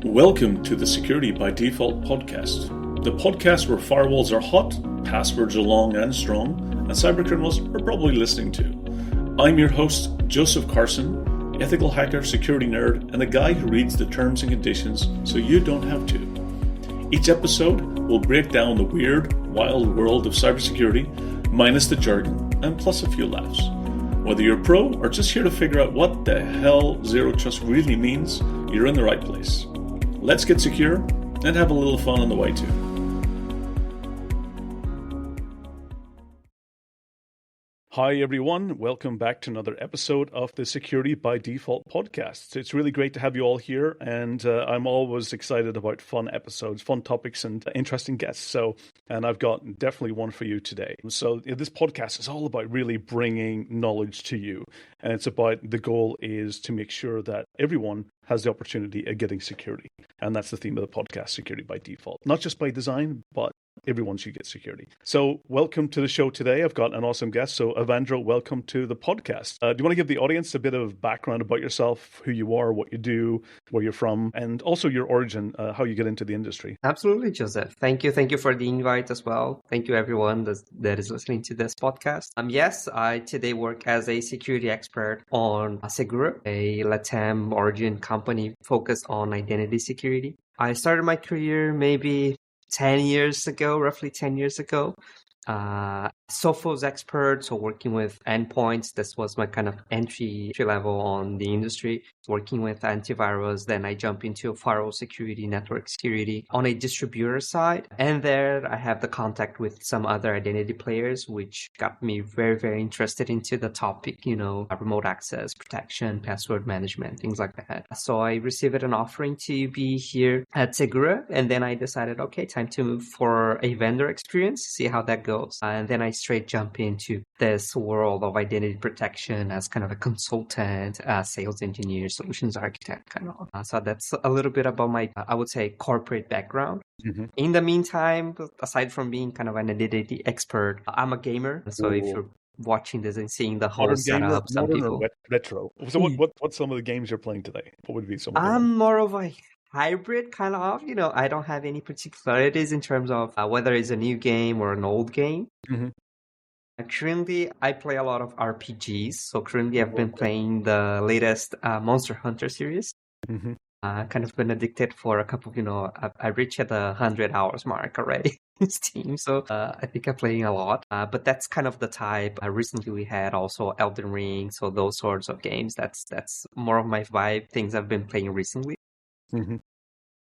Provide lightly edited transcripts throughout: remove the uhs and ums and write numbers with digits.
Welcome to the Security by Default podcast, the podcast where firewalls are hot, passwords are long and strong, and cybercriminals are probably listening to. I'm your host, Joseph Carson, ethical hacker, security nerd, and the guy who reads the terms and conditions so you don't have to. Each episode will break down the weird, wild world of cybersecurity, minus the jargon, and plus a few laughs. Whether you're pro or just here to figure out what the hell zero trust really means, you're in the right place. Let's get secure and have a little fun on the way too. Hi everyone, welcome back to another episode of the Security by Default podcast. It's really great to have you all here, and I'm always excited about fun episodes, fun topics, and interesting guests. And I've got definitely one for you today. So this podcast is all about really bringing knowledge to you, and it's about the goal is to make sure that everyone has the opportunity of getting security, and that's the theme of the podcast, Security by Default. Not just by design, but everyone should get security. So welcome to the show today. I've got an awesome guest. So Evandro, welcome to the podcast. Do you want to give the audience a bit of background about yourself, who you are, what you do, where you're from, and also your origin, how you get into the industry? Absolutely, Joseph. Thank you. Thank you for the invite as well. Thank you everyone that is listening to this podcast. Yes, I today work as a security expert on Segura, a LATAM origin company focused on identity security. I started my career maybe roughly 10 years ago. Sophos expert, so working with endpoints. This was my kind of entry level on the industry, working with antivirus. Then I jump into firewall security, network security on a distributor side. And there I have the contact with some other identity players, which got me very, very interested into the topic, remote access, protection, password management, things like that. So I received an offering to be here at Segura. And then I decided, okay, time to move for a vendor experience, see how that goes. And then I straight jump into this world of identity protection as kind of a consultant, sales engineer, solutions architect kind of. So that's a little bit about my, I would say, corporate background. Mm-hmm. In the meantime, aside from being kind of an identity expert, I'm a gamer. So if you're watching this and seeing the whole setup, some people retro. So what's some of the games you're playing today? What would be some of them? I'm more of a hybrid kind of, I don't have any particularities in terms of whether it's a new game or an old game. Mm-hmm. Currently, I play a lot of RPGs. So currently I've been playing the latest Monster Hunter series. Mm-hmm. Kind of been addicted for a couple of, I reached the 100 hours mark already in Steam. So I think I'm playing a lot. But that's kind of the type. Recently we had also Elden Ring. So those sorts of games. That's more of my vibe, things I've been playing recently. Mm-hmm.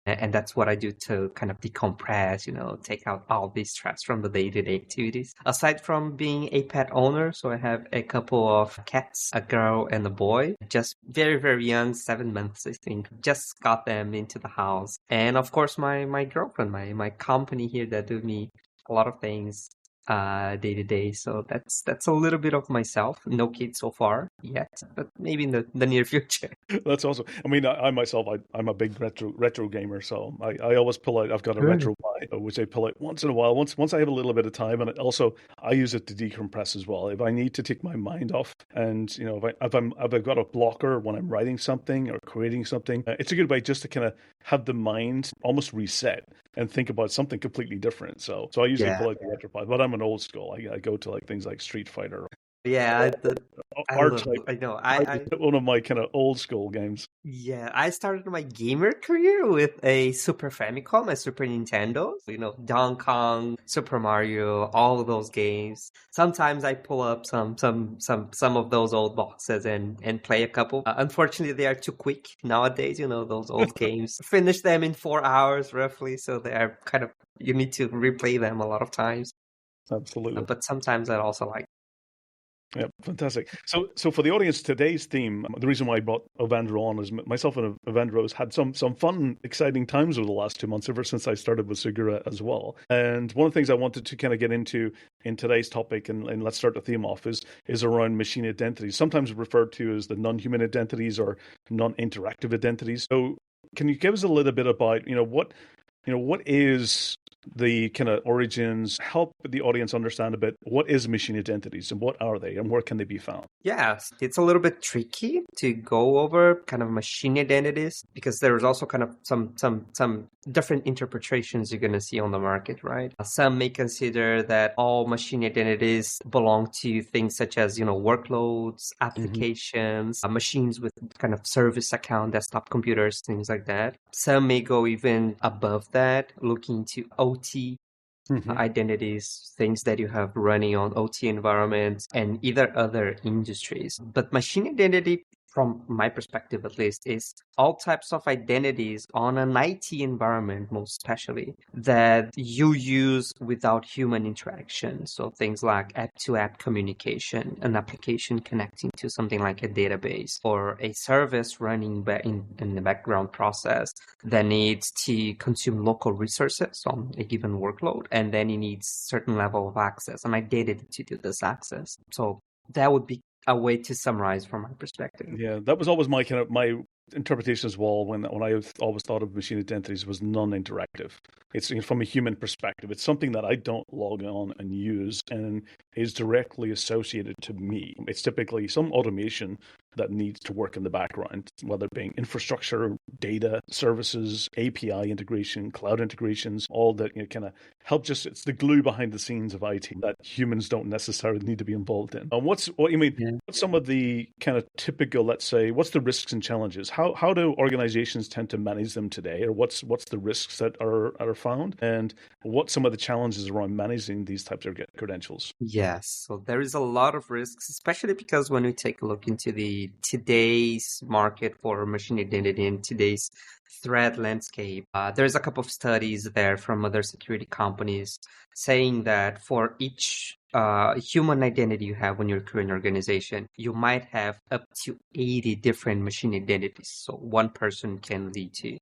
And that's what I do to kind of decompress, take out all the stress from the day-to-day activities. Aside from being a pet owner, so I have a couple of cats, a girl and a boy, just very, very young, 7 months, I think. Just got them into the house. And of course, my girlfriend, my company here that do me a lot of things day to day. So that's a little bit of myself. No kids so far yet, but maybe in the near future. That's awesome. I mean, I myself, I'm a big retro gamer, so I always pull out. I've got a retro buy, which I pull out once in a while. Once I have a little bit of time, and also I use it to decompress as well. If I need to take my mind off, and if I've got a blocker when I'm writing something or creating something, it's a good way just to kind of have the mind almost reset and think about something completely different. So I usually pull out the retro buy, but I'm an old school. I go to like things like Street Fighter. Yeah, I know. One of my kind of old school games. Yeah, I started my gamer career with a Super Famicom, a Super Nintendo. Donkey Kong, Super Mario, all of those games. Sometimes I pull up some of those old boxes and play a couple. Unfortunately, they are too quick nowadays. Those old games. Finish them in 4 hours roughly, so they are kind of, you need to replay them a lot of times. Absolutely. But sometimes I also like. Yeah, fantastic. So for the audience, today's theme, the reason why I brought Evandro on is myself and Evandro has had some fun, exciting times over the last 2 months, ever since I started with Segura as well. And one of the things I wanted to kind of get into in today's topic, and let's start the theme off, is around machine identities, sometimes referred to as the non-human identities or non-interactive identities. So can you give us a little bit about, what is the kind of origins? Help the audience understand a bit, what is machine identities and what are they and where can they be found? Yes, it's a little bit tricky to go over kind of machine identities because there's also kind of some different interpretations you're going to see on the market, right? Some may consider that all machine identities belong to things such as, workloads, applications, machines with kind of service account, desktop computers, things like that. Some may go even above that, looking to OT identities, things that you have running on OT environments and either other industries. But machine identity, from my perspective at least, is all types of identities on an IT environment, most especially, that you use without human interaction. So things like app-to-app communication, an application connecting to something like a database, or a service running in the background process that needs to consume local resources on a given workload, and then it needs certain level of access, an identity to do this access. So that would be a way to summarize from my perspective. Yeah, that was always my interpretation as well when I always thought of machine identities was non-interactive. It's from a human perspective. It's something that I don't log on and use and is directly associated to me. It's typically some automation that needs to work in the background, whether it being infrastructure, data, services, API integration, cloud integrations, all that kind of help it's the glue behind the scenes of IT that humans don't necessarily need to be involved in. What's some of the kind of typical, let's say, what's the risks and challenges? How do organizations tend to manage them today? Or what's the risks that are found? And what's some of the challenges around managing these types of credentials? Yes, so there is a lot of risks, especially because when we take a look into today's market for machine identity and today's threat landscape, there's a couple of studies there from other security companies saying that for each human identity you have when you're creating an organization, you might have up to 80 different machine identities. So one person can lead to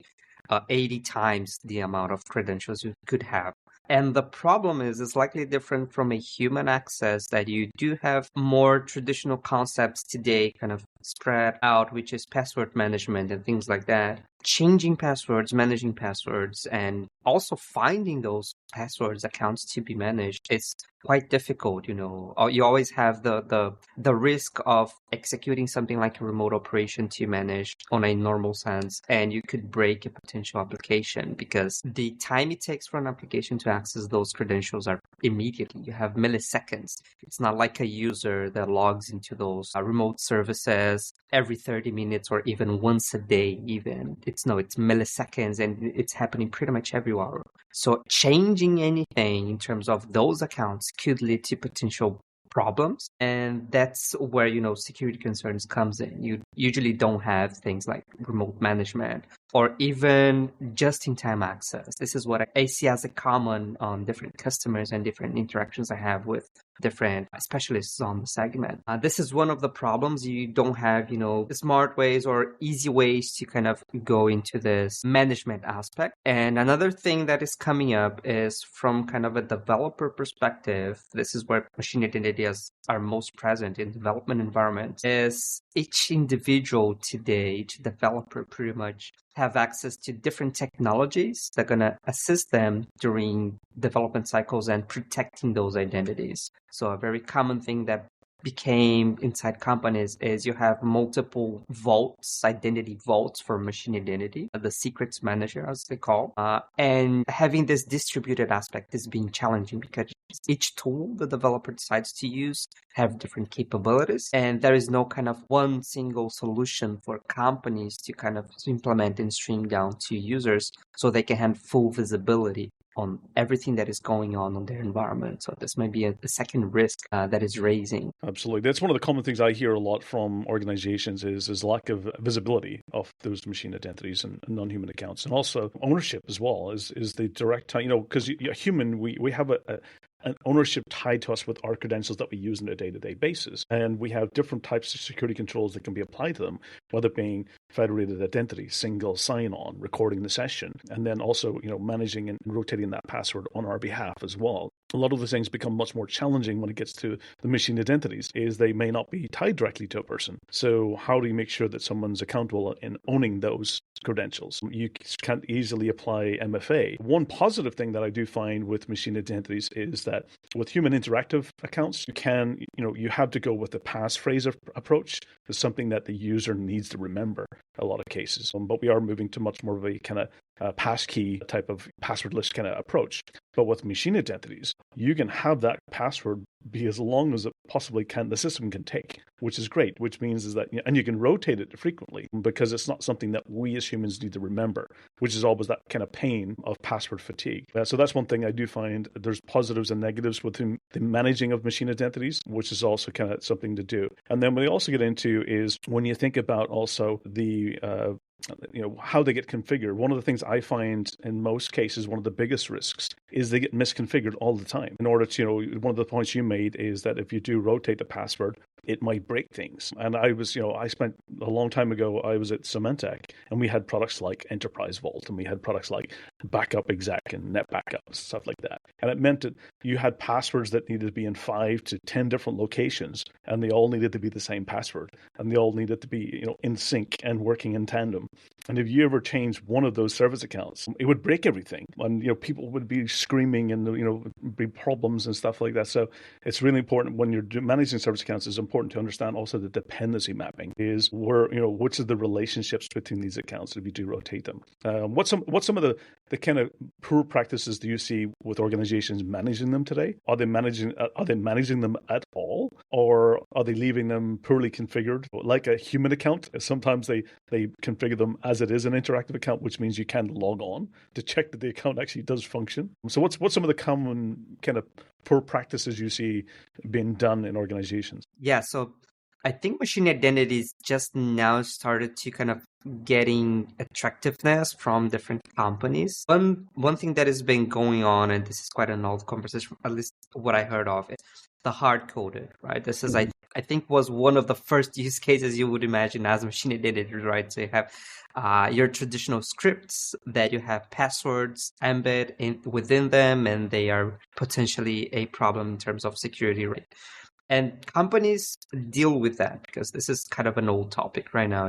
80 times the amount of credentials you could have. And the problem is it's likely different from a human access, that you do have more traditional concepts today kind of spread out, which is password management and things like that. Changing passwords, managing passwords, and also finding those passwords accounts to be managed is quite difficult. You always have the risk of executing something like a remote operation to manage on a normal sense, and you could break a potential application because the time it takes for an application to access those credentials are immediately. You have milliseconds. It's not like a user that logs into those remote services every 30 minutes or even once a day even. It's milliseconds, and it's happening pretty much every hour. So changing anything in terms of those accounts could lead to potential problems, and that's where security concerns comes in. You usually don't have things like remote management or even just-in-time access. This is what I see as a common on different customers and different interactions I have with different specialists on the segment. This is one of the problems. You don't have smart ways or easy ways to kind of go into this management aspect. And another thing that is coming up is from kind of a developer perspective. This is where machine identities are most present in development environments. Is each individual today, each developer pretty much have access to different technologies that are going to assist them during development cycles and protecting those identities. So a very common thing that became inside companies is you have multiple vaults, identity vaults for machine identity, the secrets manager as they call, and having this distributed aspect is being challenging because each tool the developer decides to use have different capabilities, and there is no kind of one single solution for companies to kind of implement and stream down to users so they can have full visibility on everything that is going on their environment. So this might be a second risk that is raising. Absolutely. That's one of the common things I hear a lot from organizations is lack of visibility of those machine identities and non-human accounts, and also ownership as well is the direct time, because a human, we have an ownership tied to us with our credentials that we use on a day-to-day basis. And we have different types of security controls that can be applied to them, whether it being federated identity, single sign-on, recording the session, and then also, managing and rotating that password on our behalf as well. a lot of the things become much more challenging when it gets to the machine identities, is they may not be tied directly to a person. So how do you make sure that someone's accountable in owning those credentials? You can't easily apply MFA. One positive thing that I do find with machine identities is that with human interactive accounts, you have to go with the passphrase approach. It's something that the user needs to remember a lot of cases. But we are moving to much more of a kind of passkey type of passwordless kind of approach. But with machine identities, you can have that password be as long as it possibly can, the system can take, which is great, which means is that, and you can rotate it frequently because it's not something that we as humans need to remember, which is always that kind of pain of password fatigue. So that's one thing I do find there's positives and negatives with the managing of machine identities, which is also kind of something to do. And then what we also get into is when you think about also the how they get configured. One of the things I find in most cases, one of the biggest risks is they get misconfigured all the time. In order to, one of the points you made is that if you do rotate the password, it might break things. And I spent a long time ago, I was at Symantec, and we had products like Enterprise Vault, and we had products like Backup Exec and Net Backup, stuff like that. And it meant that you had passwords that needed to be in 5 to 10 different locations, and they all needed to be the same password, and they all needed to be, in sync and working in tandem. And if you ever change one of those service accounts, it would break everything. And, people would be screaming and, be problems and stuff like that. So it's really important when you're managing service accounts, it's important to understand also the dependency mapping is which is the relationships between these accounts if you do rotate them. What's some of the kind of poor practices do you see with organizations managing them today? Are they managing them at all? Or are they leaving them poorly configured? Like a human account, sometimes they configure them as it is an interactive account, which means you can log on to check that the account actually does function. So what's some of the common kind of poor practices you see being done in organizations? Yeah, so I think machine identities just now started to kind of getting attractiveness from different companies. One thing that has been going on, and this is quite an old conversation, at least what I heard of, is the hard coded, right? This is, I think, was one of the first use cases you would imagine as machine identity, right? So you have your traditional scripts that you have passwords embedded within them, and they are potentially a problem in terms of security, right? And companies deal with that because this is kind of an old topic right now,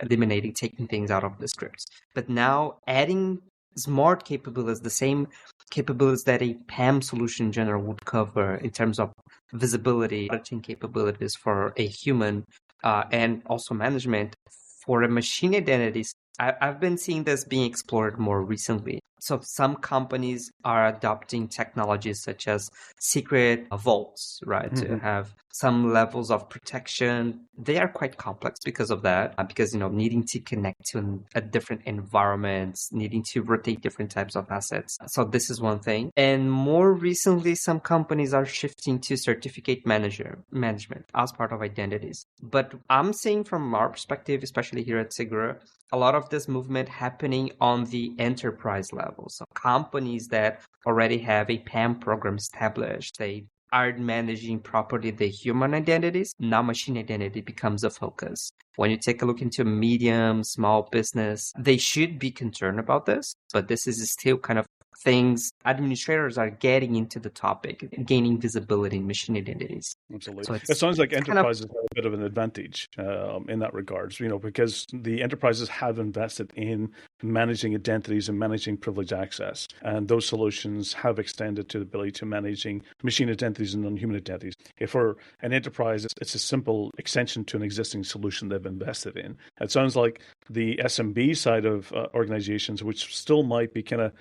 eliminating, taking things out of the scripts. But now adding smart capabilities, the same capabilities that a PAM solution in general would cover in terms of visibility, auditing capabilities for a human, and also management for a machine identities. I've been seeing this being explored more recently. So some companies are adopting technologies such as secret vaults, right? To have some levels of protection. They are quite complex because of that, because, needing to connect to a different environments, needing to rotate different types of assets. So this is one thing. And more recently, some companies are shifting to certificate management as part of identities. But I'm saying from our perspective, especially here at Segura, a lot of this movement happening on the enterprise level. So companies that already have a PAM program established, they are managing properly the human identities. Now machine identity becomes a focus. When you take a look into medium, small business, they should be concerned about this, but this is still kind of things administrators are getting into the topic, gaining visibility in machine identities. Absolutely. So it sounds like enterprises have a bit of an advantage in that regards, because the enterprises have invested in managing identities and managing privileged access. And those solutions have extended to the ability to managing machine identities and non-human identities. If for an enterprise, it's a simple extension to an existing solution they've invested in. It sounds like the SMB side of organizations, which still might be kind of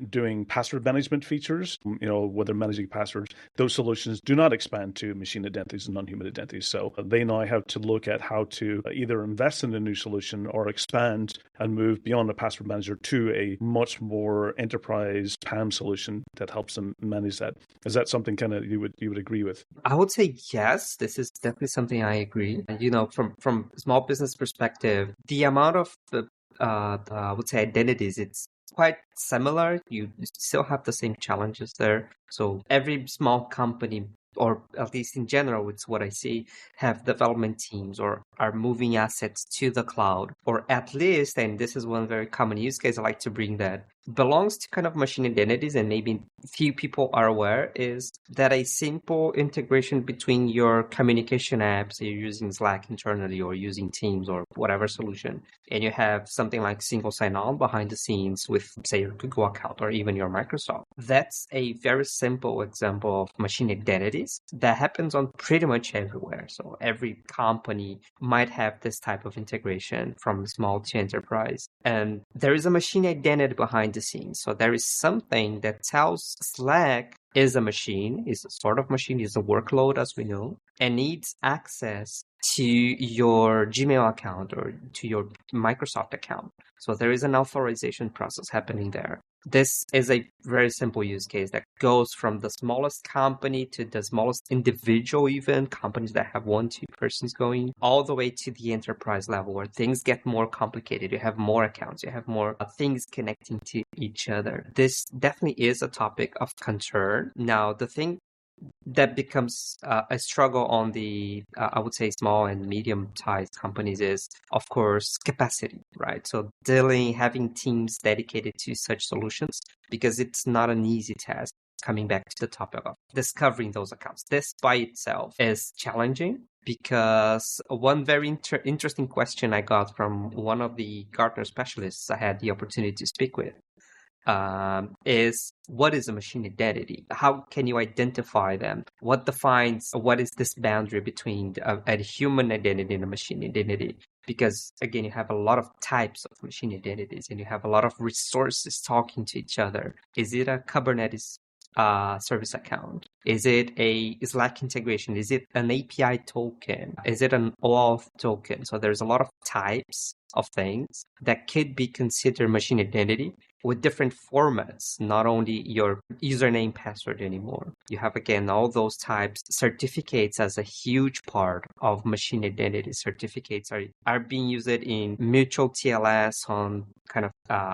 doing password management features, where they're managing passwords, those solutions do not expand to machine identities and non-human identities. So they now have to look at how to either invest in a new solution or expand and move beyond a password manager to a much more enterprise PAM solution that helps them manage that. Is that something kind of you would agree with? I would say yes. This is definitely something I agree. From small business perspective, the amount of I would say identities, it's quite similar. You still have the same challenges there. So every small company, or at least in general, it's what I see, have development teams or are moving assets to the cloud, or at least, and this is one very common use case I like to bring that, belongs to kind of machine identities, and maybe few people are aware, is that a simple integration between your communication apps, you're using Slack internally or using Teams or whatever solution, and you have something like single sign-on behind the scenes with, say, your Google account or even your Microsoft. That's a very simple example of machine identities that happens on pretty much everywhere. So every company might have this type of integration from small to enterprise. And there is a machine identity behind the scenes. So there is something that tells Slack is a machine, is a sort of machine, is a workload as we know, and needs access to your Gmail account or to your Microsoft account. So there is an authorization process happening there. This is a very simple use case that goes from the smallest company to the smallest individual, even companies that have 1-2 persons going, all the way to the enterprise level where things get more complicated. You have more accounts, you have more things connecting to each other. This definitely is a topic of concern. Now, the thing that becomes a struggle on the, I would say, small and medium-sized companies is, of course, capacity, right? So having teams dedicated to such solutions, because it's not an easy task. Coming back to the topic of discovering those accounts, this by itself is challenging, because one very interesting question I got from one of the Gartner specialists I had the opportunity to speak with is, what is a machine identity? How can you identify them? What is this boundary between a human identity and a machine identity? Because again, you have a lot of types of machine identities and you have a lot of resources talking to each other. Is it a Kubernetes service account? Is it a Slack integration? Is it an API token? Is it an OAuth token? So there's a lot of types of things that could be considered machine identity with different formats, not only your username, password anymore. You have, again, all those types. Certificates as a huge part of machine identity. Certificates are being used in mutual TLS on kind of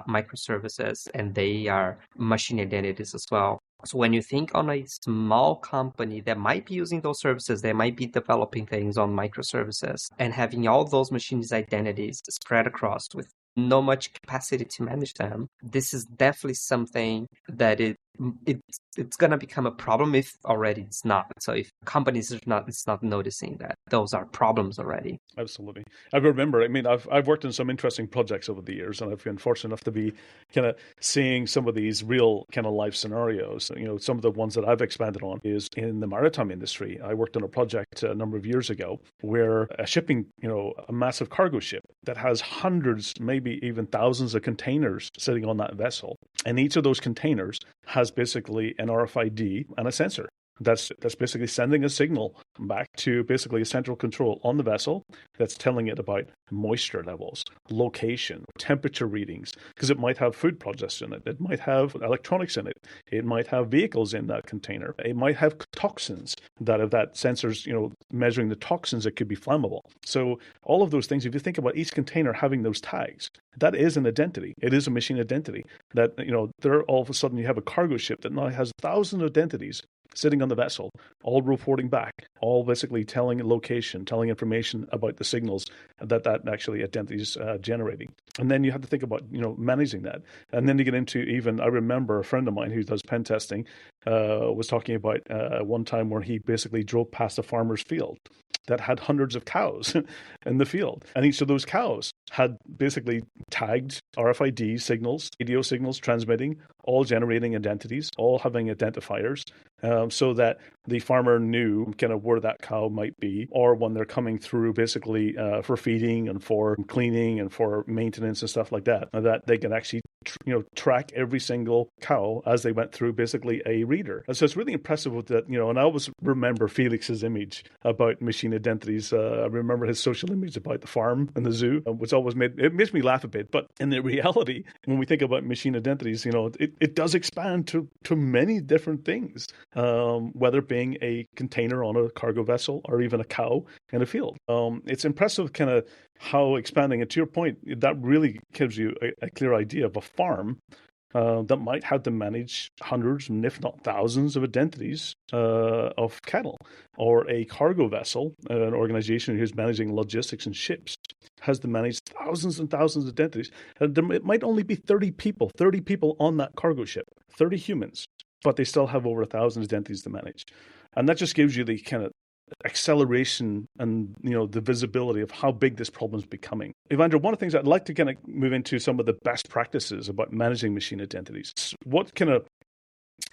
microservices, and they are machine identities as well. So when you think on a small company that might be using those services, they might be developing things on microservices and having all those machines identities spread across with no much capacity to manage them, this is definitely something that it's going to become a problem if already it's not. So if companies it's not noticing that those are problems already. Absolutely. I remember, I mean, I've worked on some interesting projects over the years, and I've been fortunate enough to be kind of seeing some of these real kind of life scenarios. You know, some of the ones that I've expanded on is in the maritime industry. I worked on a project a number of years ago where a shipping, a massive cargo ship that has hundreds, maybe even thousands of containers sitting on that vessel. And each of those containers has basically an RFID and a sensor. That's basically sending a signal back to basically a central control on the vessel that's telling it about moisture levels, location, temperature readings, because it might have food processed in it. It might have electronics in it. It might have vehicles in that container. It might have toxins that if that sensor's, measuring the toxins, it could be flammable. So all of those things, if you think about each container having those tags, that is an identity. It is a machine identity that, there all of a sudden you have a cargo ship that now has thousands of identities sitting on the vessel, all reporting back, all basically telling location, telling information about the signals that actually identity is generating. And then you have to think about, managing that. And then you get into even, I remember a friend of mine who does pen testing was talking about one time where he basically drove past a farmer's field that had hundreds of cows in the field. And each of those cows had basically tagged RFID signals, radio signals transmitting, all generating identities, all having identifiers, so that the farmer knew kind of where that cow might be, or when they're coming through basically for feeding and for cleaning and for maintenance and stuff like that they can actually track every single cow as they went through basically a reader. And so it's really impressive with that, and I always remember Felix's image about machine identities. I remember his social image about the farm and the zoo, which always makes me laugh a bit. But in the reality, when we think about machine identities, it does expand to many different things, whether being a container on a cargo vessel or even a cow in a field. It's impressive kind of how expanding, and to your point, that really gives you a clear idea of a farm that might have to manage hundreds and if not thousands of identities of cattle, or a cargo vessel, an organization who's managing logistics and ships, has to manage thousands and thousands of identities. And it might only be 30 people on that cargo ship, 30 humans, but they still have over 1,000 identities to manage. And that just gives you the kind of acceleration and the visibility of how big this problem is becoming. Evandro, one of the things I'd like to kind of move into some of the best practices about managing machine identities. What kind of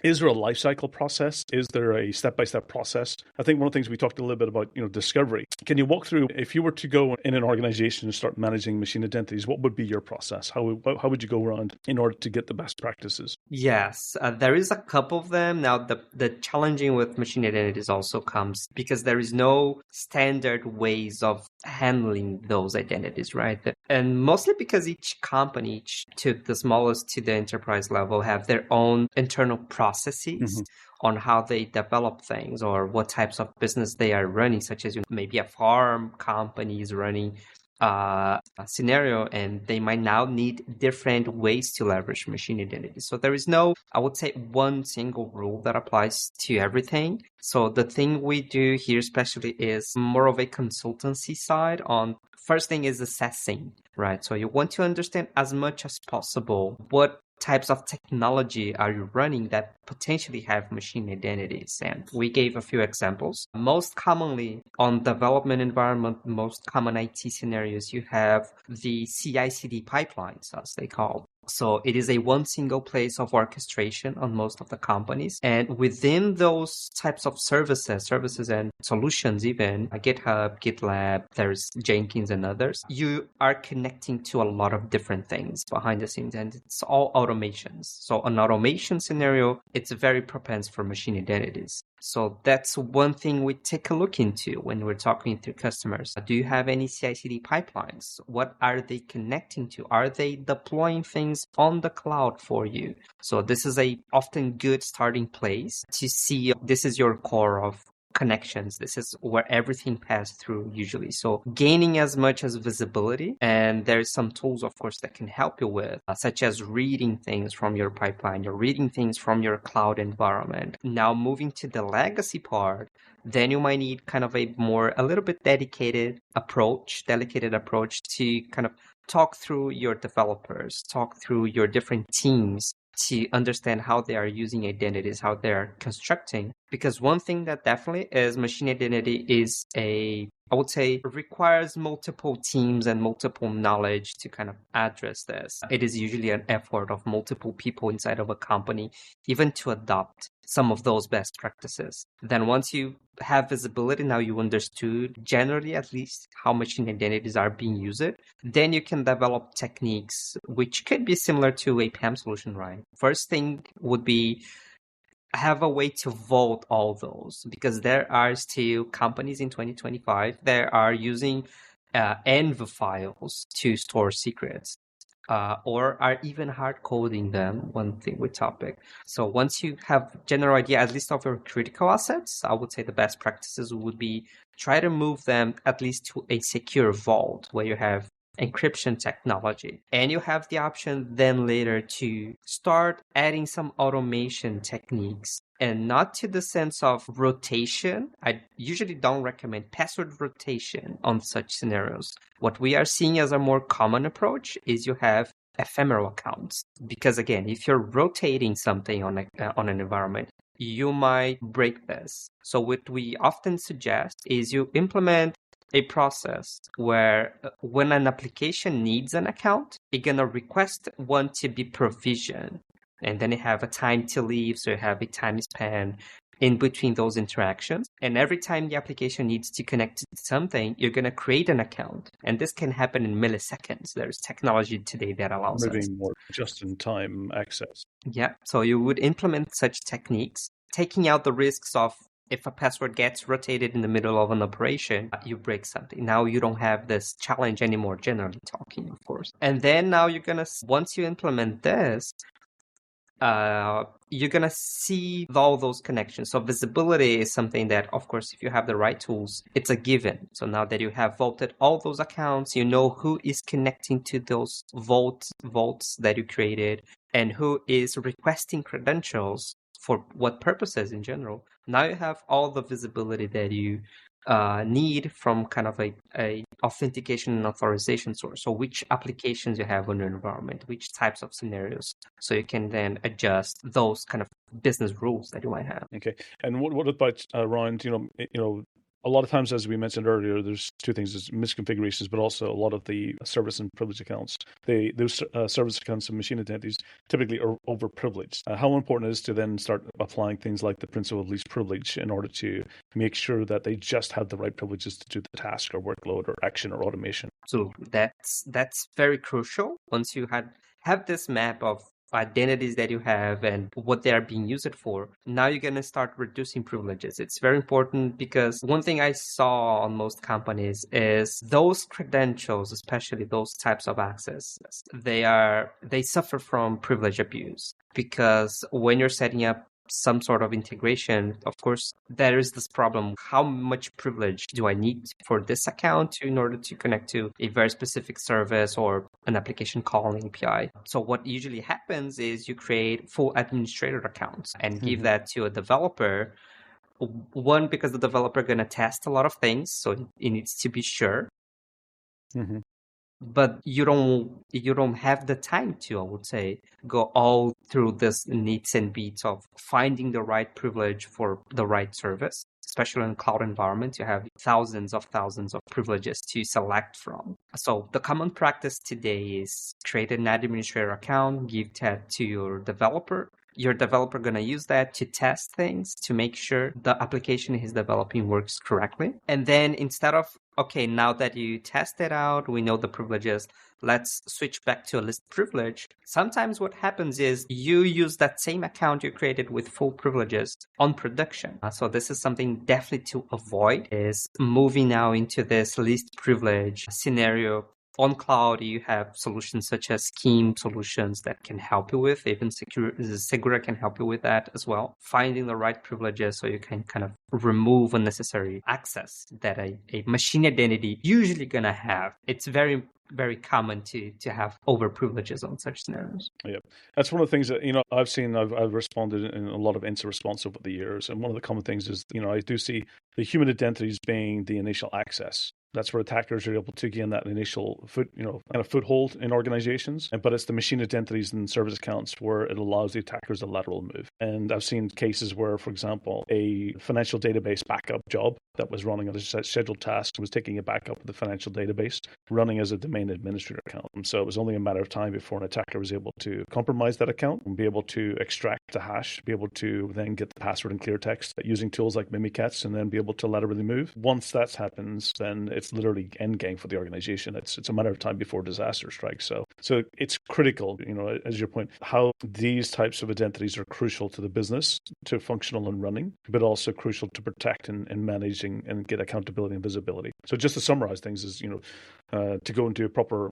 is there a life cycle process? Is there a step-by-step process? I think one of the things we talked a little bit about, discovery. Can you walk through, if you were to go in an organization and start managing machine identities, what would be your process? How would you go around in order to get the best practices? Yes, there is a couple of them. Now, the challenging with machine identities also comes because there is no standard ways of handling those identities, right? And mostly because each company, to the smallest to the enterprise level, have their own internal processes on how they develop things or what types of business they are running, such as maybe a farm company is running a scenario, and they might now need different ways to leverage machine identity. So there is no, I would say, one single rule that applies to everything. So the thing we do here especially is more of a consultancy side on, first thing is assessing, right? So you want to understand as much as possible what types of technology are you running that potentially have machine identities. And we gave a few examples. Most commonly on development environment, most common IT scenarios, you have the CI/CD pipelines, as they call. So it is a one single place of orchestration on most of the companies. And within those types of services and solutions, even GitHub, GitLab, there's Jenkins and others, you are connecting to a lot of different things behind the scenes, and it's all automations. So an automation scenario, it's very propense for machine identities. So that's one thing we take a look into when we're talking to customers. Do you have any CI/CD pipelines? What are they connecting to? Are they deploying things on the cloud for you? So this is a often good starting place to see this is your core of connections. This is where everything passed through usually. So gaining as much as visibility, and there's some tools, of course, that can help you with, such as reading things from your pipeline, you're reading things from your cloud environment. Now moving to the legacy part, then you might need kind of a little bit dedicated approach to kind of talk through your developers, talk through your different teams, to understand how they are using identities, how they're constructing. Because one thing that definitely is machine identity is I would say, requires multiple teams and multiple knowledge to kind of address this. It is usually an effort of multiple people inside of a company, even to adopt some of those best practices. Then once you have visibility, now you understood generally at least how machine identities are being used, then you can develop techniques which could be similar to a PAM solution, right? First thing would be have a way to vault all those, because there are still companies in 2025 that are using env files to store secrets. Or are even hard coding them, one thing with topic. So once you have general idea, at least of your critical assets, I would say the best practices would be try to move them at least to a secure vault where you have encryption technology. And you have the option then later to start adding some automation techniques, and not to the sense of rotation. I usually don't recommend password rotation on such scenarios. What we are seeing as a more common approach is you have ephemeral accounts. Because again, if you're rotating something on an environment, you might break this. So what we often suggest is you implement a process where when an application needs an account, it's going to request one to be provisioned. And then you have a time to leave, so you have a time span in between those interactions. And every time the application needs to connect to something, you're going to create an account. And this can happen in milliseconds. There's technology today that allows us. Moving more just-in-time access. Yeah, so you would implement such techniques, taking out the risks of if a password gets rotated in the middle of an operation, you break something. Now you don't have this challenge anymore, generally talking, of course. And then now you're going to, once you implement this, you're going to see all those connections. So visibility is something that, of course, if you have the right tools, it's a given. So now that you have vaulted all those accounts, you know who is connecting to those vaults that you created and who is requesting credentials for what purposes in general. Now you have all the visibility that you need from kind of a authentication and authorization source. So which applications you have on your environment, which types of scenarios. So you can then adjust those kind of business rules that you might have. Okay. And what about around, a lot of times, as we mentioned earlier, there's two things: there's misconfigurations, but also a lot of the service and privilege accounts. Those service accounts and machine identities typically are overprivileged. How important it is to then start applying things like the principle of least privilege in order to make sure that they just have the right privileges to do the task or workload or action or automation? So that's very crucial. Once you have this map of identities that you have and what they are being used for, now you're going to start reducing privileges. It's very important because one thing I saw on most companies is those credentials, especially those types of access, they suffer from privilege abuse, because when you're setting up some sort of integration, of course, there is this problem. How much privilege do I need for this account in order to connect to a very specific service or an application calling API? So what usually happens is you create full administrator accounts and give that to a developer. One, because the developer going to test a lot of things, so it needs to be sure. Mm-hmm. But you don't have the time to, I would say, go all through this needs and beats of finding the right privilege for the right service. Especially in cloud environments, you have thousands of privileges to select from. So the common practice today is create an administrator account, give that to your developer. Your developer going to use that to test things, to make sure the application he's developing works correctly. And then instead of, okay, now that you test it out, we know the privileges, let's switch back to a list privilege. Sometimes what happens is you use that same account you created with full privileges on production. So this is something definitely to avoid, is moving now into this least privilege scenario. On cloud, you have solutions such as scheme solutions that can help you with, even Segura can help you with that as well. Finding the right privileges so you can kind of remove unnecessary access that a machine identity usually gonna have. It's very common to have over privileges on such scenarios. Yeah, that's one of the things that I've seen. I've responded in a lot of incident response over the years, and one of the common things is I do see the human identities being the initial access. That's where attackers are able to gain that initial foothold in organizations. But it's the machine identities and service accounts where it allows the attackers a lateral move. And I've seen cases where, for example, a financial database backup job that was running on a scheduled task was taking a backup of the financial database, running as a domain administrator account. And so it was only a matter of time before an attacker was able to compromise that account and be able to extract the hash, be able to then get the password in clear text using tools like Mimikatz, and then be able to laterally move. Once that happens, then it's literally end game for the organization. It's a matter of time before disaster strikes. So it's critical, as your point, how these types of identities are crucial to the business, to functional and running, but also crucial to protect and managing and get accountability and visibility. So just to summarize things is, to go into a proper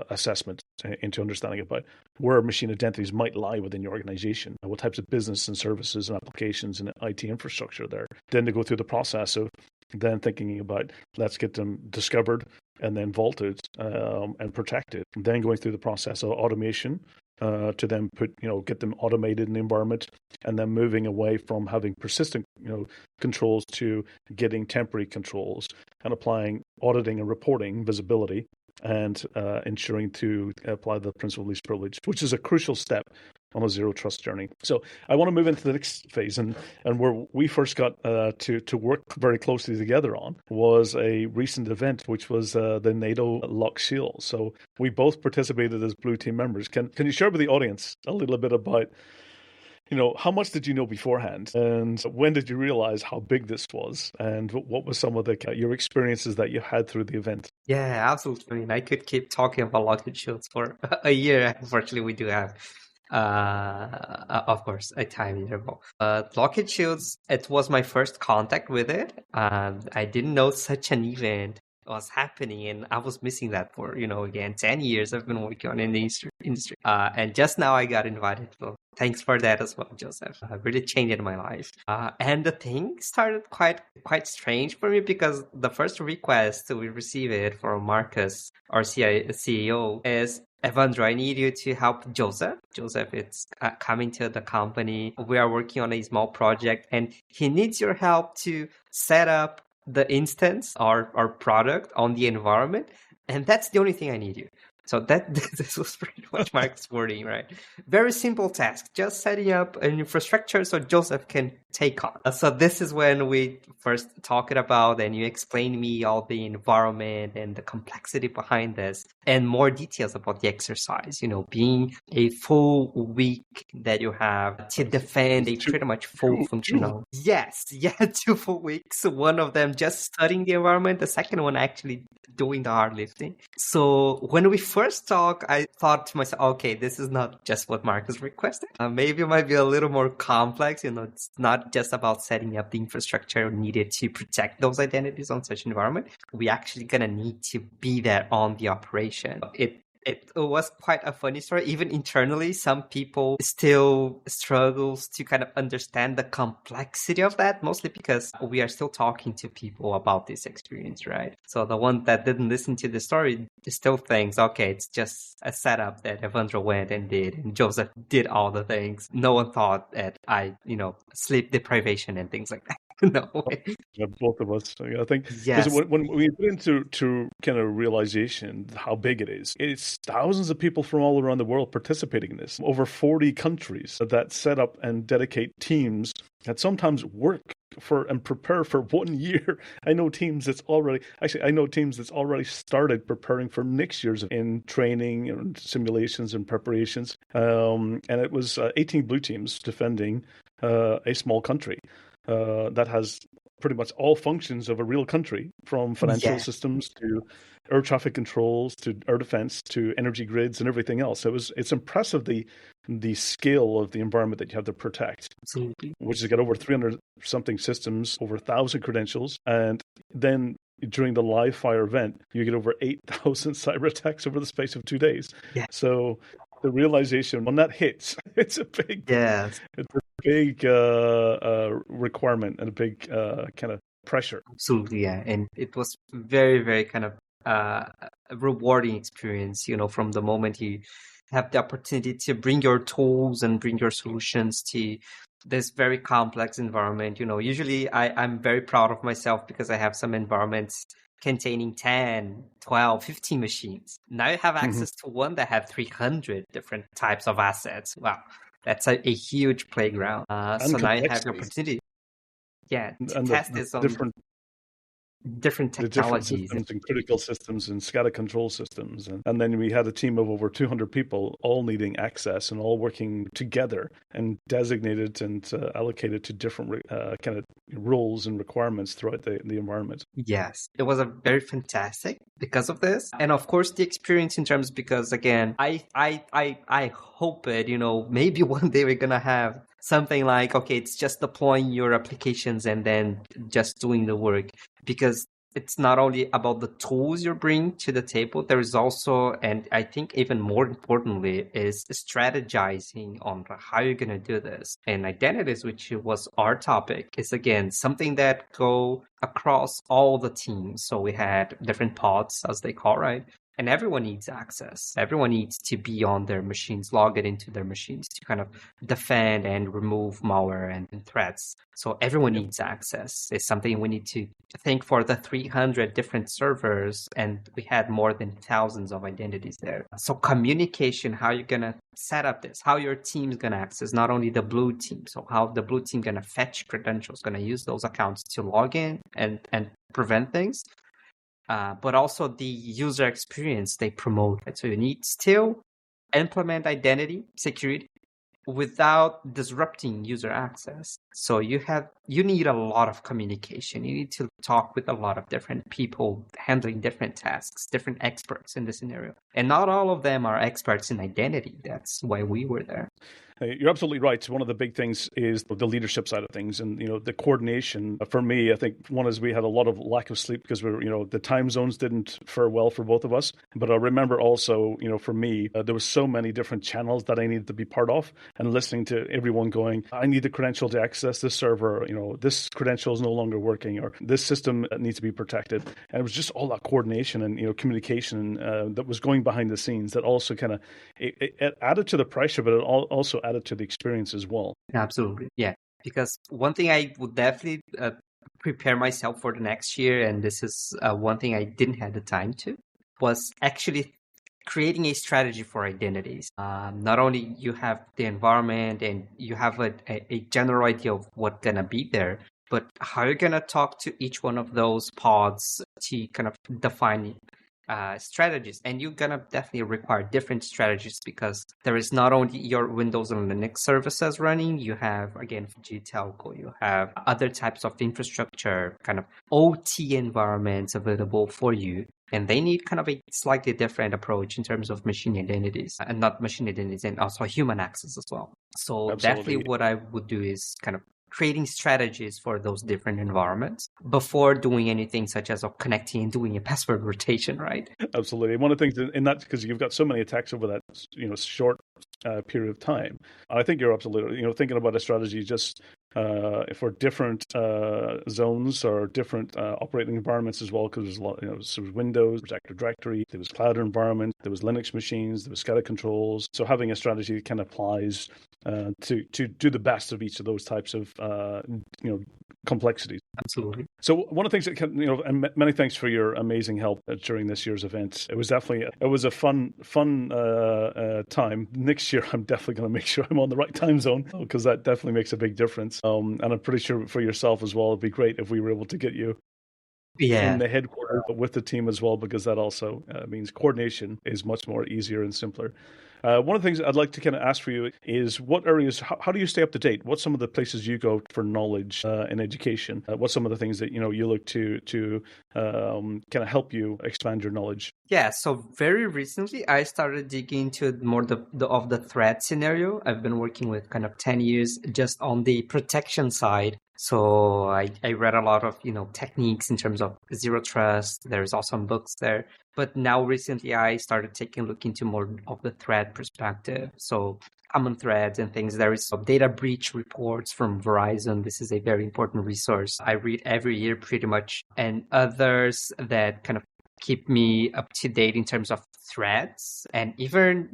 assessment into understanding about where machine identities might lie within your organization, what types of business and services and applications and IT infrastructure there. Then to go through the process of then thinking about, let's get them discovered and then vaulted and protected. Then going through the process of automation to then get them automated in the environment, and then moving away from having persistent controls to getting temporary controls and applying auditing and reporting visibility and ensuring to apply the principle of least privilege, which is a crucial step on a zero trust journey. So I want to move into the next phase, and where we first got to work very closely together on was a recent event, which was the NATO Lock Shield. So we both participated as Blue Team members. Can you share with the audience a little bit about how much did you know beforehand, and when did you realize how big this was, and what were some of your experiences that you had through the event? Yeah, absolutely. I mean, I could keep talking about Lockheed Shields for a year. Unfortunately, we do have, of course, a time interval. Lockheed Shields, it was my first contact with it. I didn't know such an event was happening, and I was missing that for, again, 10 years I've been working on in the industry. And just now I got invited. So thanks for that as well, Joseph. Really changed my life. And the thing started quite strange for me, because the first request we received it from Marcus, our CEO, is, Evandro, I need you to help Joseph. Joseph is coming to the company. We are working on a small project, and he needs your help to set up the instance or our product on the environment. And that's the only thing I need you. So this was pretty much Mark's wording, right? Very simple task, just setting up an infrastructure so Joseph can take on. So this is when we first talked about, and you explained me all the environment and the complexity behind this, and more details about the exercise, being a full week that you have to defend a pretty much full functional. Yes, 2 full weeks. One of them just studying the environment, the second one actually doing the hard lifting. So when we first talked, I thought to myself, okay, this is not just what Marcus requested. Maybe it might be a little more complex. It's not just about setting up the infrastructure needed to protect those identities on such environment. We actually gonna need to be there on the operation. It was quite a funny story. Even internally, some people still struggles to kind of understand the complexity of that, mostly because we are still talking to people about this experience, right? So the one that didn't listen to the story still thinks, okay, it's just a setup that Evandro went and did, and Joseph did all the things. No one thought that sleep deprivation and things like that. No way. Yeah, both of us. I think because Yes. when we get into kind of realization how big it is, it's thousands of people from all around the world participating in this. Over 40 countries that set up and dedicate teams that sometimes work for and prepare for 1 year. I know teams that's already started preparing for next year's in training and simulations and preparations. And it was 18 blue teams defending a small country. That has pretty much all functions of a real country, from financial systems to air traffic controls to air defense to energy grids and everything else. It's impressive the scale of the environment that you have to protect. Absolutely. Which has got over 300 something systems, over 1,000 credentials, and then during the live fire event, you get over 8,000 cyber attacks over the space of 2 days. Yeah. So the realization when that hits, it's a big requirement and a big kind of pressure. Absolutely, yeah. And it was very, very kind of rewarding experience, from the moment you have the opportunity to bring your tools and bring your solutions to this very complex environment. Usually I'm very proud of myself because I have some environments containing 10, 12, 15 machines. Now you have access to one that have 300 different types of assets. Wow. That's a huge playground. So now you have the opportunity, to test this on different technologies. The different systems and critical systems and SCADA control systems. And then we had a team of over 200 people all needing access and all working together and designated and allocated to different kind of roles and requirements throughout the environment. Yes, it was a very fantastic because of this. And of course, the experience in terms, because again, I hope it, maybe one day we're going to have something like, okay, it's just deploying your applications and then just doing the work, because it's not only about the tools you bring to the table. There is also, and I think even more importantly, is strategizing on how you're going to do this. And identities, which was our topic, is again something that go across all the teams. So we had different pods, as they call, right? And everyone needs access. Everyone needs to be on their machines, log it into their machines to kind of defend and remove malware and threats. So everyone needs access. It's something we need to think for the 300 different servers, and we had more than thousands of identities there. So communication, how you're going to set up this, how your team's going to access, not only the blue team, so how the blue team going to fetch credentials, going to use those accounts to log in and prevent things. But also the user experience they promote. So you need still implement security without disrupting user access. So you need a lot of communication. You need to talk with a lot of different people handling different tasks, different experts in the scenario. And not all of them are experts in identity. That's why we were there. You're absolutely right. One of the big things is the leadership side of things, and the coordination. For me, I think one is we had a lot of lack of sleep because the time zones didn't fare well for both of us. But I remember also, for me, there was so many different channels that I needed to be part of, and listening to everyone going, I need the credential to access this server. This credential is no longer working, or this system needs to be protected. And it was just all that coordination and communication that was going behind the scenes that also kind of it added to the pressure, but it also added to the experience as well. Absolutely. Yeah. Because one thing I would definitely prepare myself for the next year, and this is one thing I didn't have the time to, was actually creating a strategy for identities. Not only you have the environment and you have a general idea of what's going to be there, but how you're going to talk to each one of those pods to kind of define strategies. And you're going to definitely require different strategies because there is not only your Windows and Linux services running, you have, again, G Telco, you have other types of infrastructure, kind of OT environments available for you. And they need kind of a slightly different approach in terms of machine identities, and not machine identities, and also human access as well. So definitely what I would do is kind of creating strategies for those different environments before doing anything such as connecting and doing a password rotation, right? Absolutely. One of the things in that, because you've got so many attacks over that short period of time, I think you're absolutely thinking about a strategy just for different zones or different operating environments as well, because there's a lot, there was Windows, there was Active Directory, there was cloud environment, there was Linux machines, there was SCADA controls. So having a strategy that kind of applies to do the best of each of those types of complexities. Absolutely. So one of the things that and many thanks for your amazing help during this year's event. It was a fun time. Next year, I'm definitely going to make sure I'm on the right time zone because that definitely makes a big difference. And I'm pretty sure for yourself as well, it'd be great if we were able to get you in the headquarters with the team as well, because that also means coordination is much more easier and simpler. One of the things I'd like to kind of ask for you is what areas, how do you stay up to date? What's some of the places you go for knowledge and education? What's some of the things that you look to kind of help you expand your knowledge? Yeah, so very recently I started digging into more of the threat scenario. I've been working with kind of 10 years just on the protection side. So I read a lot of, techniques in terms of zero trust. There's also some books there. But now recently I started taking a look into more of the threat perspective. So common threads and things. There is data breach reports from Verizon. This is a very important resource I read every year pretty much. And others that kind of keep me up to date in terms of threats and even,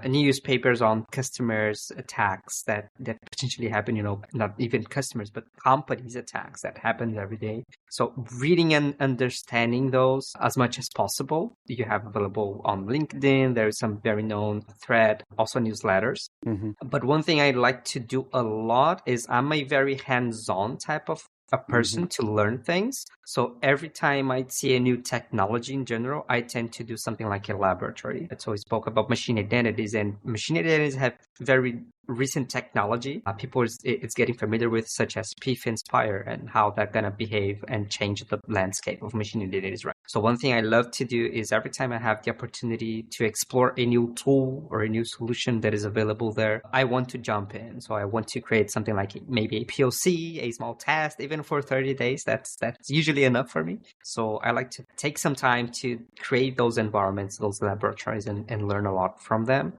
newspapers on customers attacks that potentially happen, not even customers, but companies attacks that happen every day. So reading and understanding those as much as possible. You have available on LinkedIn. There's some very known thread, also newsletters. Mm-hmm. But one thing I like to do a lot is I'm a very hands-on type of a person to learn things. So every time I see a new technology in general, I tend to do something like a laboratory. So we spoke about machine identities, and machine identities have very recent technology. People it's getting familiar with, such as pFinspire and how that's going to behave and change the landscape of machine identities, right? So one thing I love to do is every time I have the opportunity to explore a new tool or a new solution that is available there, I want to jump in. So I want to create something like maybe a POC, a small test, even for 30 days. That's usually enough for me. So I like to take some time to create those environments, those laboratories, and learn a lot from them.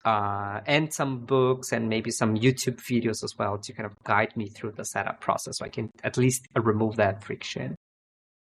And some books and maybe some YouTube videos as well to kind of guide me through the setup process, so I can at least remove that friction.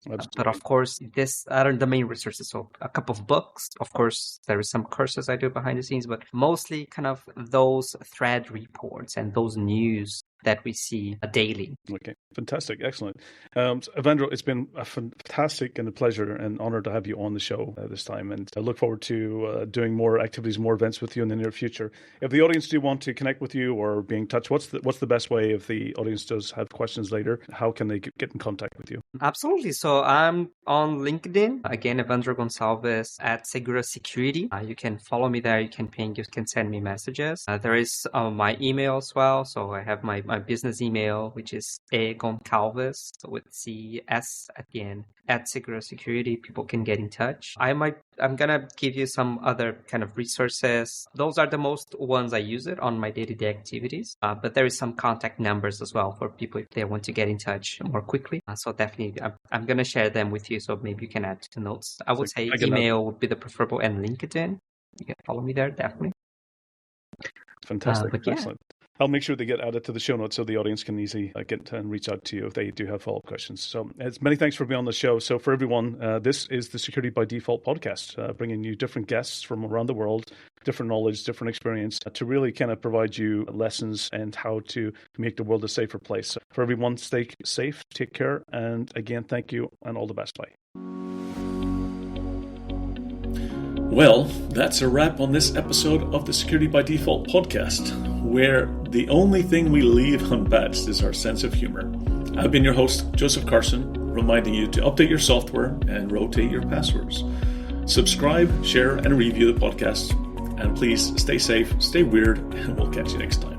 But of course, these are the main resources. So a couple of books, of course, there is some courses I do behind the scenes, but mostly kind of those thread reports and those news that we see daily. Okay, fantastic, excellent. So Evandro, it's been a fantastic and a pleasure and honor to have you on the show this time, and I look forward to doing more activities, more events with you in the near future. If the audience do want to connect with you or be in touch, what's the best way? If the audience does have questions later, how can they get in contact with you? Absolutely. So I'm on LinkedIn, again, Evandro Goncalves at Segura Security. You can follow me there. You can ping. You can send me messages. There is my email as well. So I have my my business email, which is Goncalves with CS at the end, at Segura Security. People can get in touch. I'm gonna give you some other kind of resources. Those are the most ones I use it on my day-to-day activities. But there is some contact numbers as well for people if they want to get in touch more quickly. So definitely, I'm gonna share them with you. So maybe you can add to notes. I would say email would be the preferable, and LinkedIn. You can follow me there, definitely. Fantastic. Excellent. I'll make sure they get added to the show notes so the audience can easily get and reach out to you if they do have follow-up questions. So many thanks for being on the show. So for everyone, this is the Security by Default podcast, bringing you different guests from around the world, different knowledge, different experience to really kind of provide you lessons and how to make the world a safer place. So for everyone, stay safe, take care, and again, thank you and all the best. Bye. Well, that's a wrap on this episode of the Security by Default podcast, where the only thing we leave unpatched is our sense of humor. I've been your host, Joseph Carson, reminding you to update your software and rotate your passwords. Subscribe, share, and review the podcast. And please stay safe, stay weird, and we'll catch you next time.